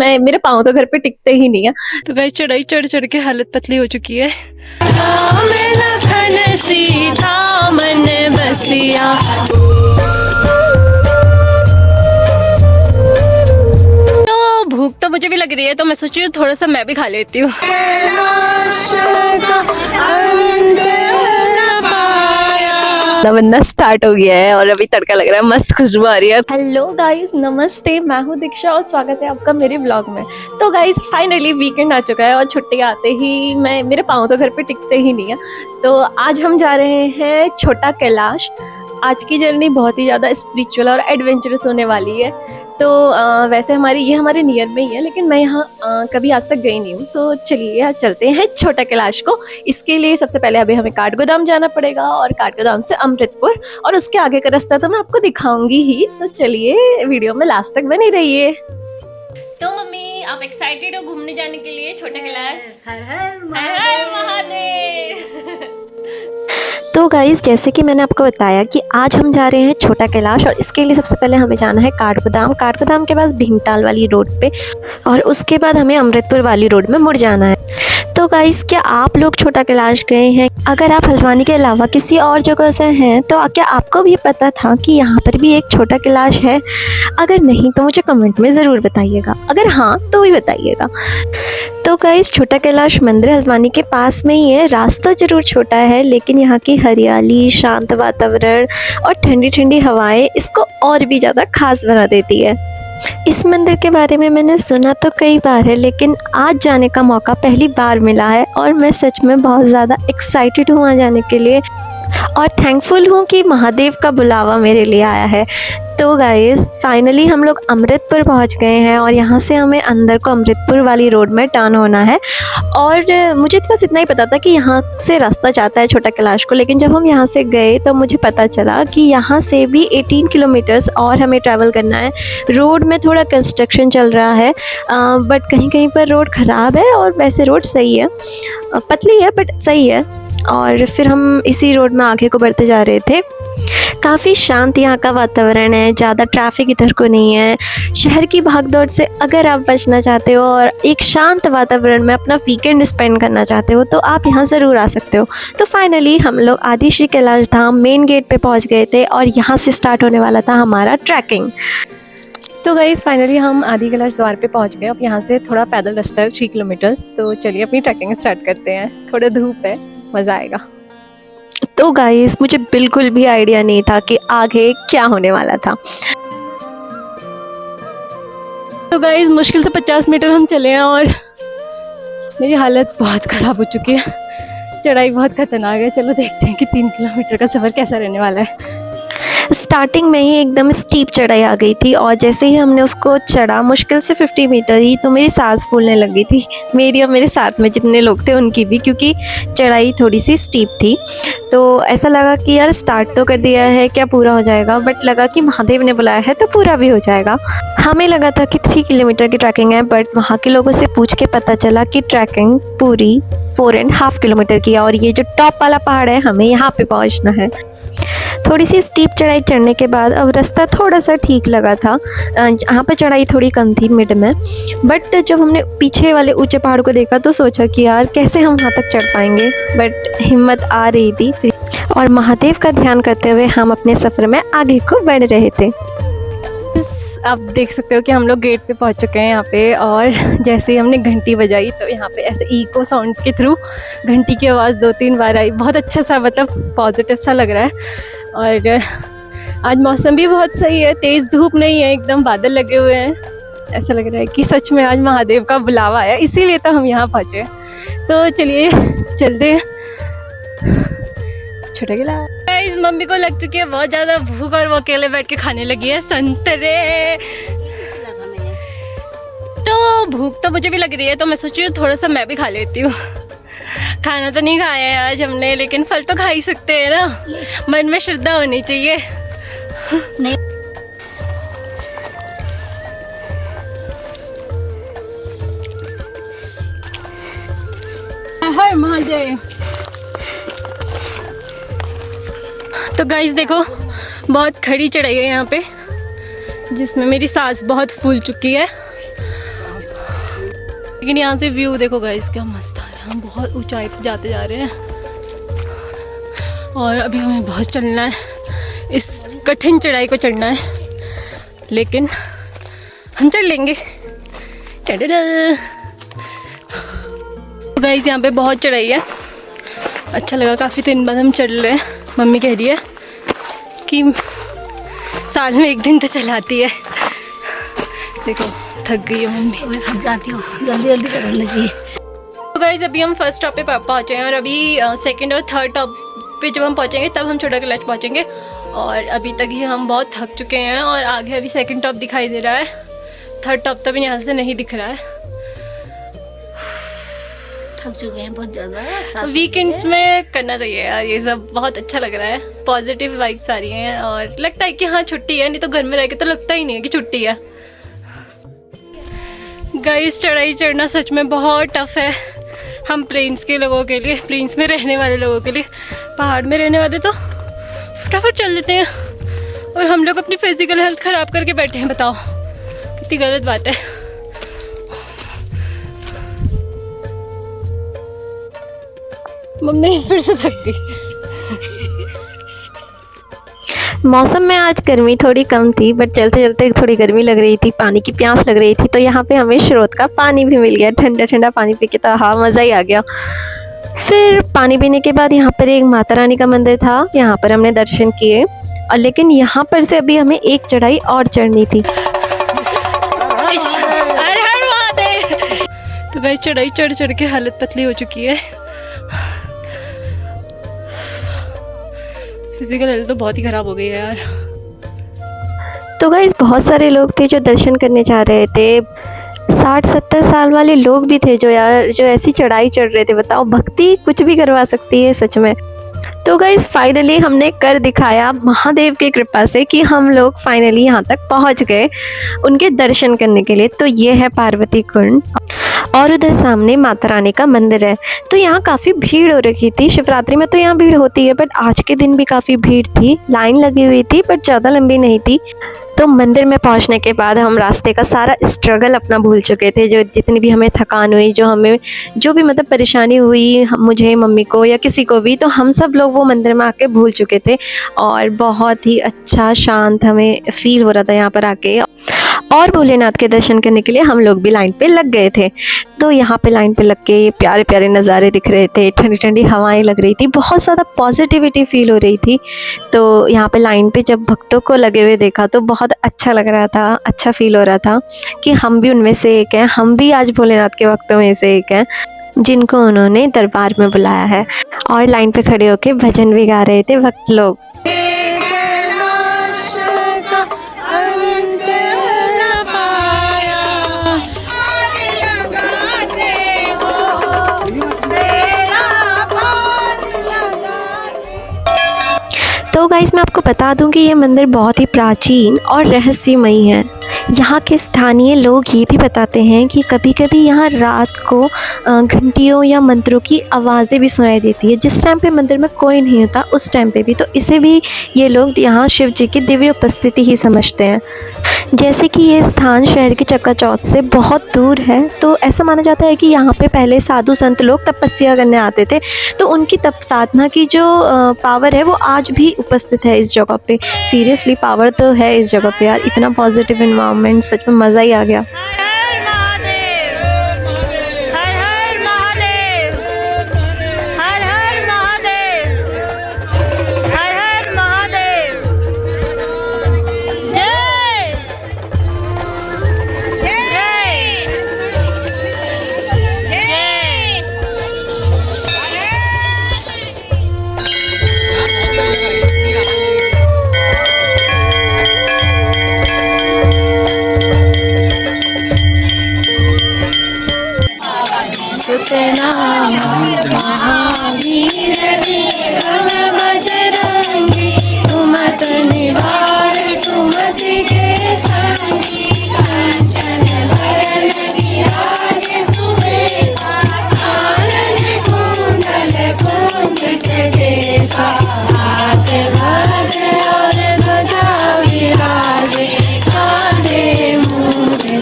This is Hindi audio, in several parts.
मैं मेरे पाँव तो घर पे टिकते ही नहीं है। तो गाइस चढ़ाई चढ़ चढ़ के हालत पतली हो चुकी है। तो भूख तो मुझे भी लग रही है, तो मैं सोच रही हूँ थोड़ा सा मैं भी खा लेती हूँ। बनना स्टार्ट हो गया है और अभी तड़का लग रहा है, मस्त खुशबू आ रही है। हेलो गाइस, नमस्ते, मैं हूँ दीक्षा और स्वागत है आपका मेरे व्लॉग में। तो गाइस फाइनली वीकेंड आ चुका है और छुट्टी आते ही मेरे पाँव तो घर पे टिकते ही नहीं है। तो आज हम जा रहे हैं छोटा कैलाश। आज की जर्नी बहुत ही ज़्यादा स्पिरिचुअल और एडवेंचरस होने वाली है। तो वैसे हमारे नियर में ही है, लेकिन मैं यहाँ कभी आज तक गई नहीं हूँ। तो चलिए आज चलते हैं छोटा कैलाश को। इसके लिए सबसे पहले अभी हमें काठगोदाम जाना पड़ेगा और काठगोदाम से अमृतपुर, और उसके आगे का रास्ता तो मैं आपको दिखाऊंगी ही। तो चलिए वीडियो में लास्ट तक बने रहिए। तो मम्मी, आप एक्साइटेड हो घूमने जाने के लिए छोटा कैलाश? हर हर महादेव। तो गाइस जैसे कि मैंने आपको बताया कि आज हम जा रहे हैं छोटा कैलाश, और इसके लिए सबसे पहले हमें जाना है काठगोदाम के पास भीमताल वाली रोड पे, और उसके बाद हमें अमृतपुर वाली रोड में मुड़ जाना है। तो गाइस क्या आप लोग छोटा कैलाश गए हैं? अगर आप हल्द्वानी के अलावा किसी और जगह से हैं तो क्या आपको भी पता था कि यहाँ पर भी एक छोटा कैलाश है? अगर नहीं तो मुझे कमेंट में ज़रूर बताइएगा, अगर हाँ तो भी बताइएगा। तो गाइस छोटा कैलाश मंदिर हल्द्वानी के पास में ही है। रास्ता जरूर छोटा है, लेकिन यहाँ की हरियाली, शांत वातावरण और ठंडी ठंडी हवाएं इसको और भी ज़्यादा खास बना देती है। इस मंदिर के बारे में मैंने सुना तो कई बार है, लेकिन आज जाने का मौका पहली बार मिला है और मैं सच में बहुत ज़्यादा एक्साइटेड हूँ वहाँ जाने के लिए, और थैंकफुल हूँ कि महादेव का बुलावा मेरे लिए आया है। तो गाइस फाइनली हम लोग अमृतपुर पहुँच गए हैं, और यहाँ से हमें अंदर को अमृतपुर वाली रोड में टर्न होना है। और मुझे तो बस इतना ही पता था कि यहाँ से रास्ता जाता है छोटा कैलाश को, लेकिन जब हम यहाँ से गए तो मुझे पता चला कि यहाँ से भी 18 किलोमीटर्स और हमें ट्रैवल करना है। रोड में थोड़ा कंस्ट्रक्शन चल रहा है, बट कहीं कहीं पर रोड ख़राब है, और वैसे रोड सही है, पतली है बट सही है। और फिर हम इसी रोड में आगे को बढ़ते जा रहे थे। काफ़ी शांत यहाँ का वातावरण है, ज़्यादा ट्रैफिक इधर को नहीं है। शहर की भागदौड़ से अगर आप बचना चाहते हो और एक शांत वातावरण में अपना वीकेंड स्पेंड करना चाहते हो तो आप यहाँ ज़रूर आ सकते हो। तो फाइनली हम लोग आदि श्री कैलाश धाम मेन गेट पे पहुँच गए थे, और यहाँ से स्टार्ट होने वाला था हमारा ट्रैकिंग। तो गाइस फाइनली हम आदि कैलाश द्वार पे पहुंच गए। अब यहाँ से थोड़ा पैदल रास्ता है 3 किलोमीटर्स। तो चलिए अपनी ट्रैकिंग स्टार्ट करते हैं। थोड़ा धूप है, मज़ा आएगा। तो गाइस मुझे बिल्कुल भी आइडिया नहीं था कि आगे क्या होने वाला था। तो गाइस मुश्किल से 50 मीटर हम चले हैं और मेरी हालत बहुत ख़राब हो चुकी है। चढ़ाई बहुत खतरनाक है। चलो देखते हैं कि 3 किलोमीटर का सफ़र कैसा रहने वाला है। स्टार्टिंग में ही एकदम स्टीप चढ़ाई आ गई थी, और जैसे ही हमने उसको चढ़ा मुश्किल से 50 मीटर ही, तो मेरी सांस फूलने लग गई थी, मेरी और मेरे साथ में जितने लोग थे उनकी भी, क्योंकि चढ़ाई थोड़ी सी स्टीप थी। तो ऐसा लगा कि यार स्टार्ट तो कर दिया है, क्या पूरा हो जाएगा? बट लगा कि महादेव ने बुलाया है तो पूरा भी हो जाएगा। हमें लगा था कि 3 किलोमीटर की ट्रैकिंग है, बट वहाँ के लोगों से पूछ के पता चला कि ट्रैकिंग पूरी 4.5 किलोमीटर की है, और ये जो टॉप वाला पहाड़ है हमें यहाँ पे पहुँचना है। थोड़ी सी स्टीप चढ़ाई चढ़ने के बाद अब रास्ता थोड़ा सा ठीक लगा था। यहाँ पर चढ़ाई थोड़ी कम थी मिड में, बट जब हमने पीछे वाले ऊंचे पहाड़ को देखा तो सोचा कि यार कैसे हम वहाँ तक चढ़ पाएंगे, बट हिम्मत आ रही थी फिर, और महादेव का ध्यान करते हुए हम अपने सफ़र में आगे को बढ़ रहे थे। आप देख सकते हो कि हम लोग गेट पे पहुंच चुके हैं यहाँ पे, और जैसे ही हमने घंटी बजाई तो यहाँ पे ऐसे इको साउंड के थ्रू घंटी की आवाज़ 2-3 बार आई। बहुत अच्छा सा, मतलब पॉजिटिव सा लग रहा है। और आज मौसम भी बहुत सही है, तेज़ धूप नहीं है, एकदम बादल लगे हुए हैं। ऐसा लग रहा है कि सच में आज महादेव का बुलावा आया, इसीलिए तो हम यहाँ पहुँचे। तो चलिए चलते हैं छोटा कैलाश। मम्मी को लग चुकी है बहुत ज़्यादा भूख, और वो अकेले बैठ के खाने लगी है संतरे। तो भूख तो मुझे भी लग रही है, तो मैं सोच रही हूँ थोड़ा सा मैं भी खा लेती हूँ। खाना तो नहीं खाया है आज हमने, लेकिन फल तो खा ही सकते हैं ना, मन में श्रद्धा होनी चाहिए। नहीं हर महादेव। तो गाइस देखो बहुत खड़ी चढ़ाई है यहाँ पे, जिसमें मेरी सांस बहुत फूल चुकी है। लेकिन यहाँ से व्यू देखो गाइस क्या मस्त आ रहा है। हम बहुत ऊंचाई पर जाते जा रहे हैं और अभी हमें बहुत चलना है, इस कठिन चढ़ाई को चढ़ना है, लेकिन हम चढ़ लेंगे। गाइस यहाँ पे बहुत चढ़ाई है, अच्छा लगा, काफ़ी दिन बाद हम चढ़ रहे हैं। मम्मी कह रही है कि साल में एक दिन तो चलाती है। देखो थक गई है मम्मी, मैं थक जाती हूँ, जल्दी जल्दी चढ़ना चाहिए। तो गाइस अभी हम फर्स्ट स्टॉप पे पहुँचे हैं और अभी सेकंड और थर्ड स्टॉप पे जब हम पहुँचेंगे तब हम छोटा कैलाश पहुँचेंगे। और अभी तक ही हम बहुत थक चुके हैं और आगे अभी सेकंड टॉप दिखाई दे रहा है, थर्ड टॉप तो भी यहाँ से नहीं दिख रहा है। थक चुके हैं बहुत ज़्यादा। वीकेंड्स में करना चाहिए यार ये सब, बहुत अच्छा लग रहा है, पॉजिटिव वाइब्स आ रही हैं और लगता है कि हाँ छुट्टी है, नहीं तो घर में रह के तो लगता ही नहीं है कि छुट्टी है। गाइस चढ़ाई चढ़ना सच में बहुत टफ है हम प्लेन्स के लोगों के लिए, प्लेन्स में रहने वाले लोगों के लिए। पहाड़ में रहने वाले तो फटाफट चल देते हैं और हम लोग अपनी फिजिकल हेल्थ ख़राब करके बैठे हैं। बताओ कितनी गलत बात है। मम्मी फिर से थक गई। मौसम में आज गर्मी थोड़ी कम थी, बट चलते चलते थोड़ी गर्मी लग रही थी, पानी की प्यास लग रही थी, तो यहाँ पे हमें स्रोत का पानी भी मिल गया। ठंडा ठंडा पानी पी के तो हाँ मज़ा ही आ गया। फिर पानी पीने के बाद यहाँ पर एक माता रानी का मंदिर था, यहाँ पर हमने दर्शन किए। और लेकिन यहाँ पर से अभी हमें एक चढ़ाई और चढ़नी थी। तो वह चढ़ाई चढ़ चढ़ के हालत पतली हो चुकी है। फिजिकल हेल्थ तो बहुत ही ख़राब हो गई है यार। तो गाइस बहुत सारे लोग थे जो दर्शन करने जा रहे थे, 60-70 साल वाले लोग भी थे जो ऐसी चढ़ाई चढ़ रहे थे। बताओ भक्ति कुछ भी करवा सकती है सच में। तो गाइस फाइनली हमने कर दिखाया महादेव की कृपा से कि हम लोग फाइनली यहाँ तक पहुँच गए उनके दर्शन करने के लिए। तो ये है पार्वती कुंड और उधर सामने माता रानी का मंदिर है। तो यहाँ काफ़ी भीड़ हो रखी थी, शिवरात्रि में तो यहाँ भीड़ होती है, बट आज के दिन भी काफ़ी भीड़ थी, लाइन लगी हुई थी, बट ज़्यादा लंबी नहीं थी। तो मंदिर में पहुँचने के बाद हम रास्ते का सारा स्ट्रगल अपना भूल चुके थे, जो जितनी भी हमें थकान हुई, जो भी मतलब परेशानी हुई मुझे, मम्मी को या किसी को भी, तो हम सब लोग वो मंदिर में आके भूल चुके थे। और बहुत ही अच्छा शांत हमें फील हो रहा था यहाँ पर आके। और भोलेनाथ के दर्शन करने के लिए हम लोग भी लाइन पे लग गए थे। तो यहाँ पे लाइन पे लग के प्यारे प्यारे नज़ारे दिख रहे थे, ठंडी ठंडी हवाएं लग रही थी, बहुत ज़्यादा पॉजिटिविटी फील हो रही थी। तो यहाँ पे लाइन पे जब भक्तों को लगे हुए देखा तो बहुत अच्छा लग रहा था, अच्छा फील हो रहा था कि हम भी उनमें से एक हैं, हम भी आज भोलेनाथ के भक्तों में से एक हैं जिनको उन्होंने दरबार में बुलाया है। और लाइन पे खड़े होके भजन भी गा रहे थे भक्त लोग। तो गाइस मैं आपको बता दूं कि ये मंदिर बहुत ही प्राचीन और रहस्यमयी है। यहाँ के स्थानीय लोग ये भी बताते हैं कि कभी कभी यहाँ रात को घंटियों या मंत्रों की आवाज़ें भी सुनाई देती है, जिस टाइम पे मंदिर में कोई नहीं होता उस टाइम पे भी। तो इसे भी ये लोग यहाँ शिव जी की दिव्य उपस्थिति ही समझते हैं। जैसे कि ये स्थान शहर की चकाचौंध से बहुत दूर है, तो ऐसा माना जाता है कि यहाँ पे पहले साधु संत लोग तपस्या करने आते थे, तो उनकी तप साधना की जो पावर है वो आज भी उपस्थित है इस जगह पे। सीरियसली पावर तो है इस जगह पे यार, इतना पॉजिटिव एनवायरनमेंट, सच में मज़ा ही आ गया।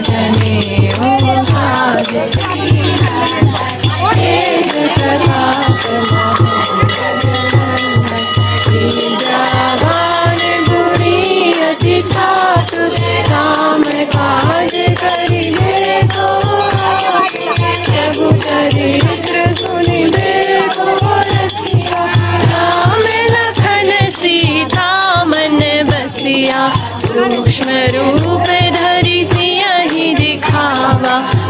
जने ओ साज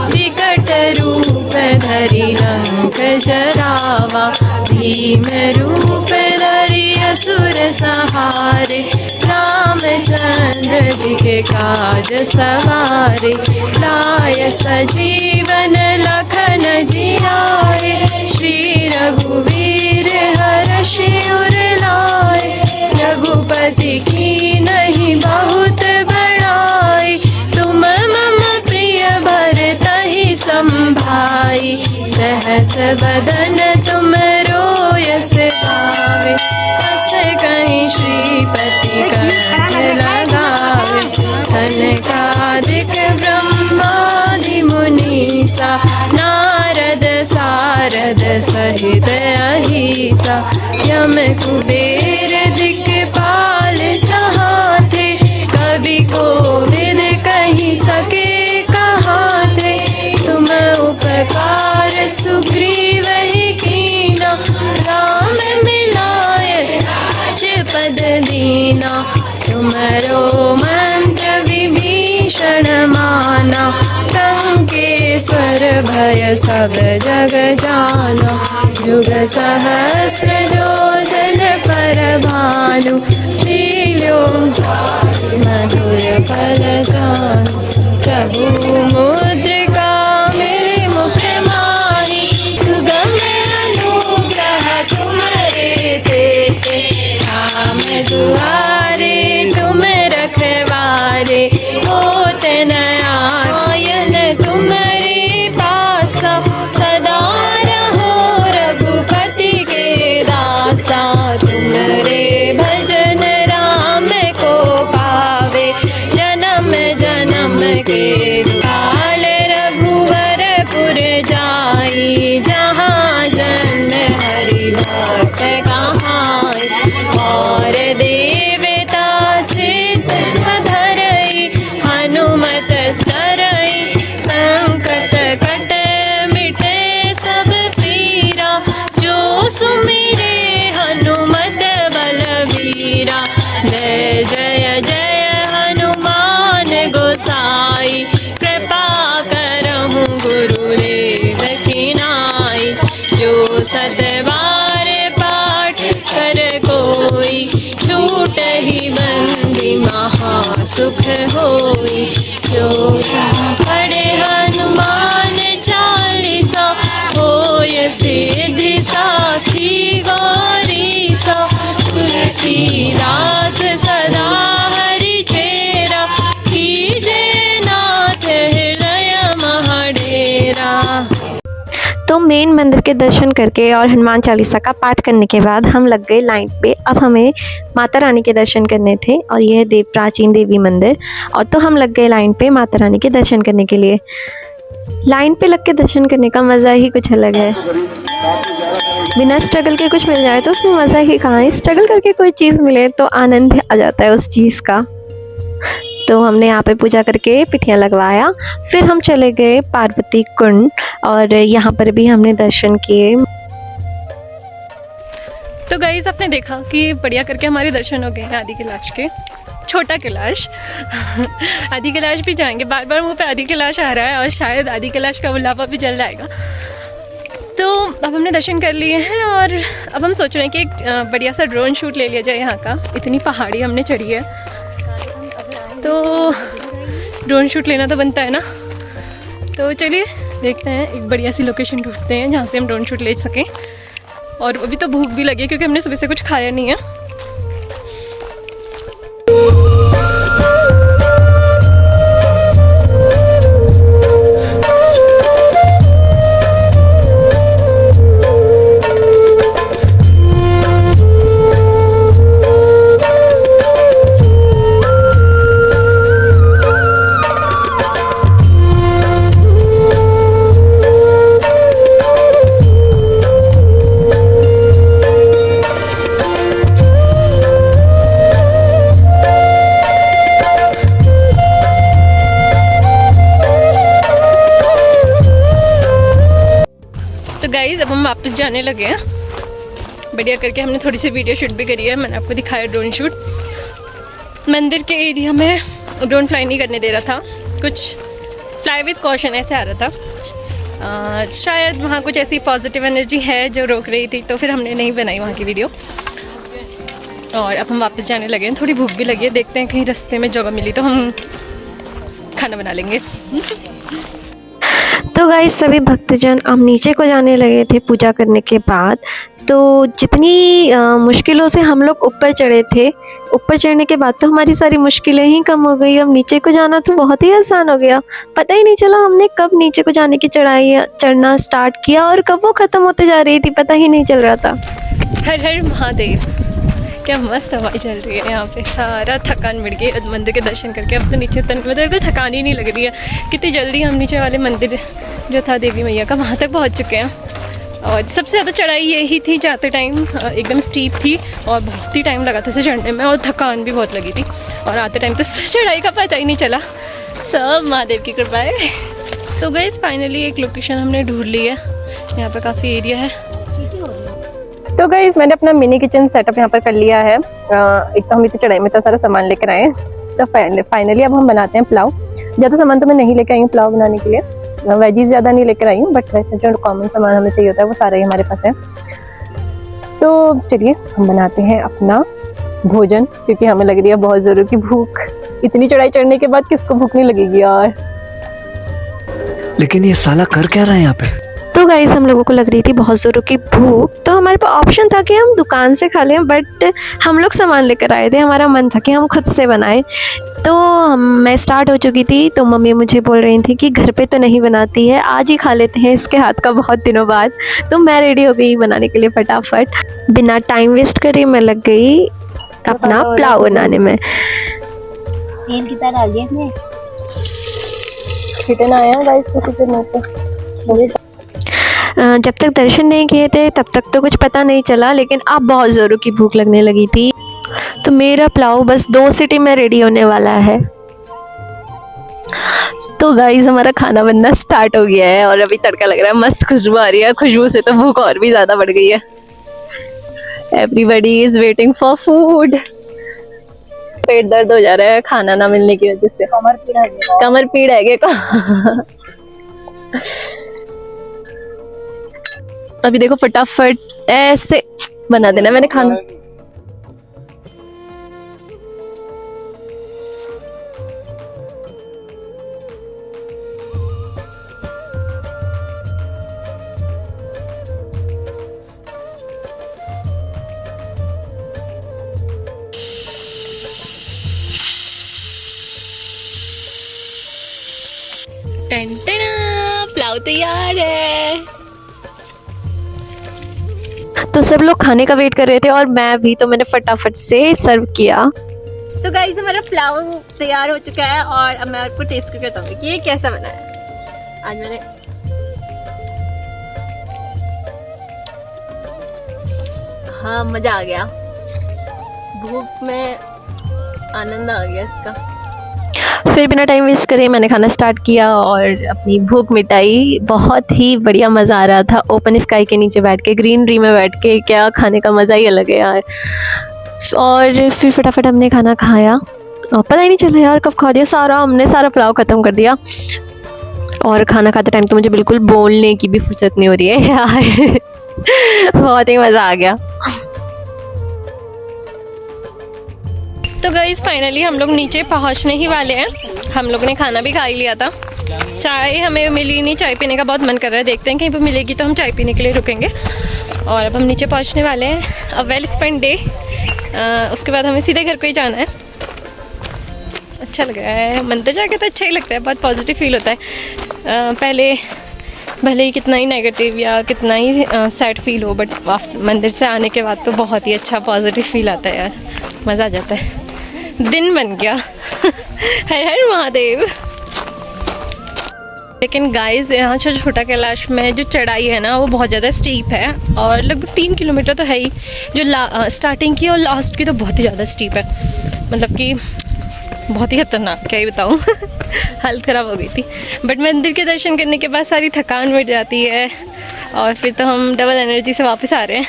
विकट रूप धरि लंक जरावा। भीम रूप धरि असुर संहारे, रामचंद्र जी के काज सवारे। लाय सजीवन लखन जियाए, श्री रघुवीर हर्षि उर लाए। रघुपति की नहीं बहुत बड़ाई, तुम मम प्रिय भरतहि संभाई। सहस बदन तुम रोयस गावे, बस कहीं श्रीपति कंठ लगावे। सनकादिक ब्रह्मादि मुनीसा, नारद सारद सहित अहिसा। यम कुबेर दिक्पाल जहाँ थे, कवि कोविद कहि सके कहाँ थे। तुम उपकार सुग्रीव ही कीना, राम मिलाय राजपद दीना। तुमरो मंत्र विभीषण माना, लंकेश्वर भय सब जग जाना। जुग सहस्र जो जन पर भानु, लील्यो मधुर फल जानु। प्रभु मुद्रिका मेरे मुख माही, सुगम अनुग्रह तुम्हारे तेते। राम दुआरे तुम रखवारे, होते न आयन तुम्हारे पासा। सदा रहो रघुपति के दासा, तुम्हारे भजन राम को पावे। जन्म जन्म के काल रघुवरपुर जाई, जहाँ जन्म हरि भक्त कहाई। और देवता चित्त धरई, हनुमत सरई। संकट कट मिटे सब पीरा, जो सुमिरे हनुमत बलवीरा। जय जय जय हनुमान गोसाई, कृपा करहु गुरुदेव की नाई। जो सतबार पाठ कर कोई, छूट ही बंदी महा सुख होई। जो पढ़े हनुमान चालीसा, होय सिद्धि साखी गौरीसा। तुलसीदास सदा हरि चेरा, कीजे नाथ हृदय महडेरा। तो मेन मंदिर के दर्शन करके और हनुमान चालीसा का पाठ करने के बाद हम लग गए लाइन पे। अब हमें माता रानी के दर्शन करने थे और यह है प्राचीन देवी मंदिर। और तो हम लग गए लाइन पे माता रानी के दर्शन करने के लिए। लाइन पे लग के दर्शन करने का मज़ा ही कुछ अलग है। बिना स्ट्रगल के कुछ मिल जाए तो उसमें मज़ा ही कहाँ है। स्ट्रगल करके कोई चीज़ मिले तो आनंद आ जाता है उस चीज़ का। तो हमने यहाँ पे पूजा करके पिठियाँ लगवाया, फिर हम चले गए पार्वती कुंड और यहाँ पर भी हमने दर्शन किए। तो गाइस आपने देखा कि बढ़िया करके हमारे दर्शन हो गए हैं आदि कैलाश के। छोटा कैलाश आदि कैलाश भी जाएंगे, बार बार मुँह पे आदि कैलाश आ रहा है और शायद आदि कैलाश का बुलावा भी जल्द आएगा। तो अब हमने दर्शन कर लिए हैं और अब हम सोच रहे हैं कि एक बढ़िया सा ड्रोन शूट ले लिया जाए यहाँ का। इतनी पहाड़ी हमने चढ़ी है तो ड्रोन शूट लेना तो बनता है ना। तो चलिए देखते हैं, एक बढ़िया सी लोकेशन ढूंढते हैं जहाँ से हम ड्रोन शूट ले सकें। और अभी तो भूख भी लगी है क्योंकि हमने सुबह से कुछ खाया नहीं है। गाइस अब हम वापस जाने लगे हैं। बढ़िया करके हमने थोड़ी सी वीडियो शूट भी करी है, मैंने आपको दिखाया ड्रोन शूट। मंदिर के एरिया में ड्रोन फ्लाई नहीं करने दे रहा था, कुछ फ्लाई विद कॉशन ऐसे आ रहा था। शायद वहाँ कुछ ऐसी पॉजिटिव एनर्जी है जो रोक रही थी, तो फिर हमने नहीं बनाई वहाँ की वीडियो। और अब हम वापस जाने लगे हैं, थोड़ी भूख भी लगी है, देखते हैं कहीं रास्ते में जगह मिली तो हम खाना बना लेंगे। तो गाइस सभी भक्तजन हम नीचे को जाने लगे थे पूजा करने के बाद। तो जितनी मुश्किलों से हम लोग ऊपर चढ़े थे, ऊपर चढ़ने के बाद तो हमारी सारी मुश्किलें ही कम हो गई। अब नीचे को जाना तो बहुत ही आसान हो गया। पता ही नहीं चला हमने कब नीचे को जाने की चढ़ाई चढ़ना स्टार्ट किया और कब वो ख़त्म होते जा रही थी, पता ही नहीं चल रहा था। हर हर महादेव, क्या मस्त हवाई चल रही है यहाँ पे। सारा थकान मिट गई मंदिर के दर्शन करके। अब तो नीचे मतलब थकान ही नहीं लग रही है। कितनी जल्दी हम नीचे वाले मंदिर जो था देवी मैया का, वहाँ तक पहुँच चुके हैं। और सबसे ज़्यादा चढ़ाई यही थी, जाते टाइम एकदम स्टीप थी और बहुत ही टाइम लगा था इसे चढ़ने में, और थकान भी बहुत लगी थी। और आते टाइम तो चढ़ाई का पता ही नहीं चला। सब महादेव की कृपा है। तो गाइस फाइनली एक लोकेशन हमने ढूंढ ली है। यहाँ पे काफ़ी एरिया है। तो गाइस मैंने अपना मिनी किचन सेटअप यहाँ पर कर लिया है। एक तो हम इतनी चढ़ाई में इतना सारा सामान लेकर आए हैं, तो फाइनली अब हम बनाते हैं पुलाव। ज़्यादा सामान तो मैं नहीं लेकर आई हूँ पुलाव बनाने के लिए, वेजीज ज़्यादा नहीं लेकर आई हूँ, बट वैसे जो कॉमन सामान हमें चाहिए होता है वो सारा ही हमारे पास है। तो चलिए हम बनाते हैं अपना भोजन, क्योंकि हमें लग रही है बहुत ज़ोरों की भूख। इतनी चढ़ाई चढ़ने के बाद किसको भूख नहीं लगेगी यार। लेकिन ये साला कर क्या रहा है यहाँ पे? तो गाइस हम लोगों को लग रही थी बहुत ज़ोरों की भूख, तो हमारे पास ऑप्शन था कि हम दुकान से खा लें, बट हम लोग सामान लेकर आए थे। हमारा मन था कि हम खुद से बनाएं। तो मैं स्टार्ट हो चुकी थी, तो मम्मी मुझे बोल रही थी कि घर पे तो नहीं बनाती है, आज ही खा लेते हैं इसके हाथ का बहुत दिनों बाद। तो मैं रेडी हो गई बनाने के लिए फटाफट। बिना टाइम वेस्ट करे मैं लग गई अपना पुलाव बनाने में। तेल कितना डाल दिया इसमें? कितना आया गाइस कितने जब तक दर्शन नहीं किए थे तब तक तो कुछ पता नहीं चला, लेकिन अब बहुत ज़ोरों की भूख लगने लगी थी। तो मेरा पुलाव बस 2 सीटी में रेडी होने वाला है। तो गाइस हमारा खाना बनना स्टार्ट हो गया है और अभी तड़का लग रहा है, मस्त खुशबू आ रही है। खुशबू से तो भूख और भी ज़्यादा बढ़ गई है। Everybody is waiting for food. पेट दर्द हो जा रहा है खाना ना मिलने की वजह से। कमर पीड़ है क्या? अभी देखो फटाफट ऐसे बना देना मैंने खाना। टन टना, पुलाव तैयार है। तो सब लोग खाने का वेट कर रहे थे और मैं भी, तो मैंने फटाफट से सर्व किया। तो गाइस हमारा पुलाव तैयार हो चुका है और अब मैं आपको टेस्ट करके बताऊंगी कि ये कैसा बना है। आज मैंने हाँ मज़ा आ गया, भूख में आनंद आ गया इसका। फिर बिना टाइम वेस्ट करे मैंने खाना स्टार्ट किया और अपनी भूख मिटाई। बहुत ही बढ़िया मज़ा आ रहा था ओपन स्काई के नीचे बैठ के, ग्रीनरी में बैठ के, क्या खाने का मज़ा ही अलग है यार। और फिर फटाफट हमने खाना खाया और पता ही नहीं चला यार कब खा दिया हमने सारा पुलाव ख़त्म कर दिया। और खाना खाते टाइम तो मुझे बिल्कुल बोलने की भी फुर्सत नहीं हो रही है यार। बहुत ही मज़ा आ गया। तो गाइस फाइनली हम लोग नीचे पहुंचने ही वाले हैं। हम लोग ने खाना भी खा ही लिया था। चाय हमें मिली नहीं, चाय पीने का बहुत मन कर रहा है, देखते हैं कहीं पर मिलेगी तो हम चाय पीने के लिए रुकेंगे। और अब हम नीचे पहुंचने वाले हैं। अब वेल स्पेंड डे। उसके बाद हमें सीधे घर को ही जाना है। अच्छा लग रहा है, मंदिर जाके तो अच्छा ही लगता है, बहुत पॉजिटिव फील होता है। पहले भले ही कितना ही नेगेटिव या कितना ही सैड फील हो, बट मंदिर से आने के बाद तो बहुत ही अच्छा पॉजिटिव फील आता है यार, मज़ा आ जाता है। दिन बन गया। हर हर महादेव। लेकिन गाइस यहाँ छोटा कैलाश में जो चढ़ाई है ना वो बहुत ज़्यादा स्टीप है और लगभग 3 किलोमीटर तो है ही। जो स्टार्टिंग की और लास्ट की तो बहुत ही ज़्यादा स्टीप है, मतलब कि बहुत ही खतरनाक, क्या ही बताऊँ। हालत ख़राब हो गई थी। बट मंदिर के दर्शन करने के बाद सारी थकान मिट जाती है और फिर तो हम डबल एनर्जी से वापस आ रहे हैं।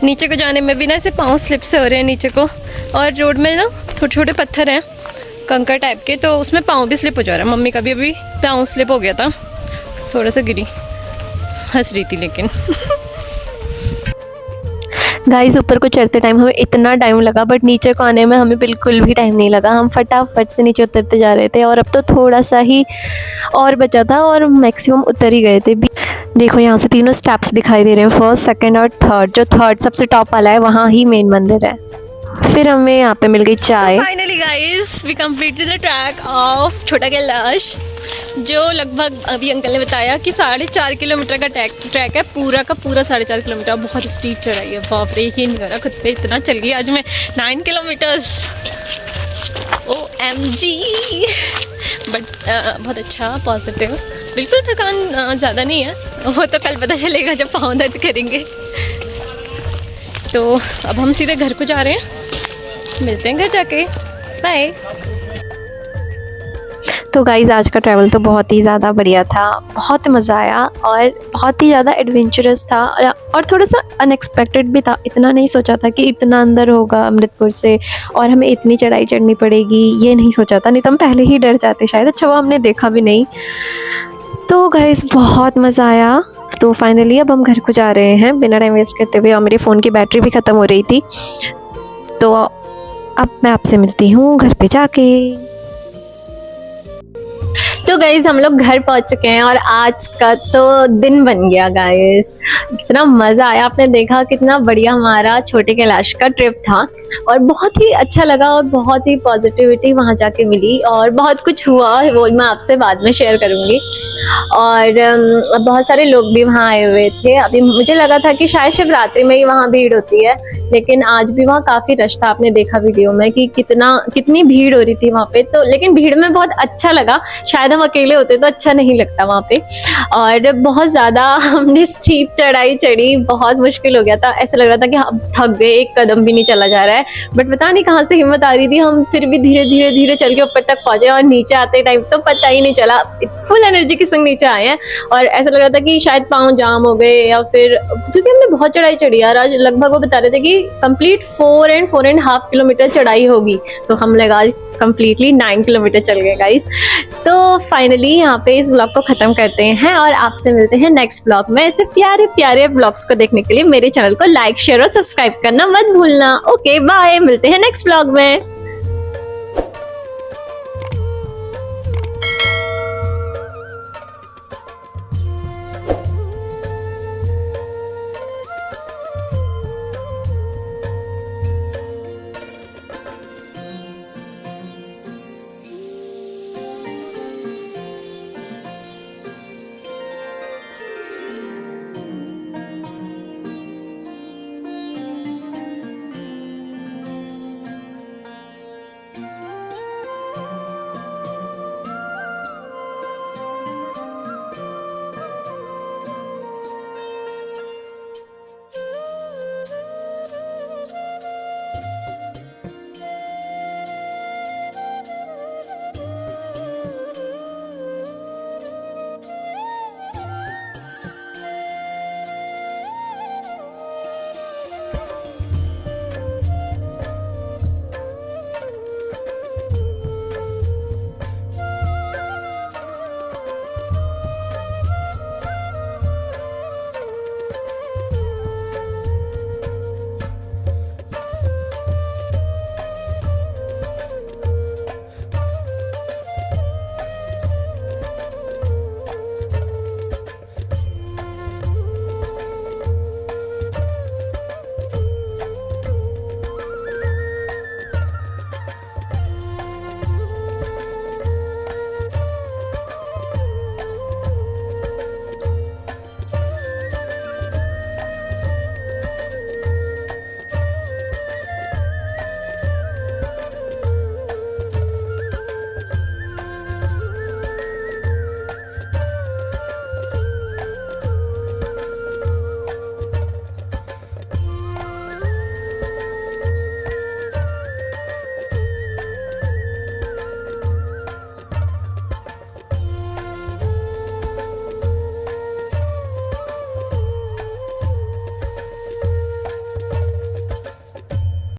नीचे को जाने में भी ना ऐसे पाँव स्लिप से हो रहे हैं नीचे को, और रोड में ना छोटे छोटे पत्थर हैं, कंकर टाइप के, तो उसमें पाँव भी स्लिप हो जा रहा है। मम्मी का भी अभी पाँव स्लिप हो गया था, थोड़ा सा गिरी, हंस रही थी लेकिन। गाइस ऊपर को चढ़ते टाइम हमें इतना टाइम लगा, बट नीचे को आने में हमें बिल्कुल भी टाइम नहीं लगा। हम फटाफट से नीचे उतरते जा रहे थे और अब तो थोड़ा सा ही और बचा था और मैक्सिमम उतर ही गए थे। देखो यहाँ से तीनों स्टेप्स दिखाई दे रहे हैं, फर्स्ट, सेकंड और थर्ड। जो थर्ड सबसे टॉप वाला है वहाँ ही मेन मंदिर है। फिर हमें यहाँ पे मिल गई चाय। Finally guys we completed the track of Chhota Kailash, जो लगभग अभी अंकल ने बताया कि 4.5 किलोमीटर का ट्रैक है, पूरा का पूरा 4.5 किलोमीटर। बहुत स्टीप चढ़ाई है, बाप रे, ये नहीं करा खुद पे इतना चल गई आज मैं 9 किलोमीटर्स। OMG, बट बहुत अच्छा, पॉजिटिव, बिल्कुल थकान ज़्यादा नहीं है। वो तो कल पता चलेगा जब पाँव दर्द करेंगे। तो अब हम सीधे घर को जा रहे हैं, मिलते हैं घर जाके, बाय। तो गाइज़ आज का ट्रैवल तो बहुत ही ज़्यादा बढ़िया था, बहुत मज़ा आया और बहुत ही ज़्यादा एडवेंचरस था और थोड़ा सा अनएक्सपेक्टेड भी था। इतना नहीं सोचा था कि इतना अंदर होगा अमृतपुर से और हमें इतनी चढ़ाई चढ़नी पड़ेगी, ये नहीं सोचा था, नहीं तो हम पहले ही डर जाते शायद। अच्छा वो हमने देखा भी नहीं। तो गाइज़ बहुत मज़ा आया। तो फाइनली अब हम घर को जा रहे हैं बिना टाइम वेस्ट करते हुए, और मेरे फ़ोन की बैटरी भी ख़त्म हो रही थी। तो अब मैं आपसे मिलती हूँ घर पे जाके। तो गाइज़ हम लोग घर पहुंच चुके हैं और आज का तो दिन बन गया गाइज़। कितना मज़ा आया, आपने देखा कितना बढ़िया हमारा छोटे कैलाश का ट्रिप था और बहुत ही अच्छा लगा और बहुत ही पॉजिटिविटी वहाँ जाके मिली और बहुत कुछ हुआ, वो मैं आपसे बाद में शेयर करूँगी। और बहुत सारे लोग भी वहाँ आए हुए थे। अभी मुझे लगा था कि शायद शिवरात्रि में ही वहाँ भीड़ होती है, लेकिन आज भी वहाँ काफ़ी रश था। आपने देखा वीडियो में कि कितनी भीड़ हो रही थी वहाँ पे। तो लेकिन भीड़ में बहुत अच्छा लगा, शायद हम अकेले होते तो अच्छा नहीं लगता वहाँ पे। और बहुत ज़्यादा हमने स्टीप चढ़ाई चढ़ी, बहुत मुश्किल हो गया था, ऐसा लग रहा था कि हम थक गए, एक कदम भी नहीं चला जा रहा है। बट पता नहीं कहाँ से हिम्मत आ रही थी, हम फिर भी धीरे धीरे धीरे चल के ऊपर तक पहुँचे और नीचे आते टाइम तो पता ही नहीं चला, फुल एनर्जी के संग नीचे आए हैं। और ऐसा लग रहा था कि शायद पाँव जाम हो गए या फिर, क्योंकि हमने बहुत चढ़ाई चढ़ी यार। आज लगभग वो बता रहे थे कि कंप्लीट 4.5 किलोमीटर चढ़ाई होगी, तो हम लोग आज कंप्लीटली 9 किलोमीटर चल गए गाइस। तो फाइनली यहाँ पे इस ब्लॉग को ख़त्म करते हैं और आपसे मिलते हैं नेक्स्ट ब्लॉग में। ऐसे प्यारे प्यारे ब्लॉग्स को देखने के लिए मेरे चैनल को लाइक, शेयर और सब्सक्राइब करना मत भूलना। ओके बाय, मिलते हैं नेक्स्ट ब्लॉग में।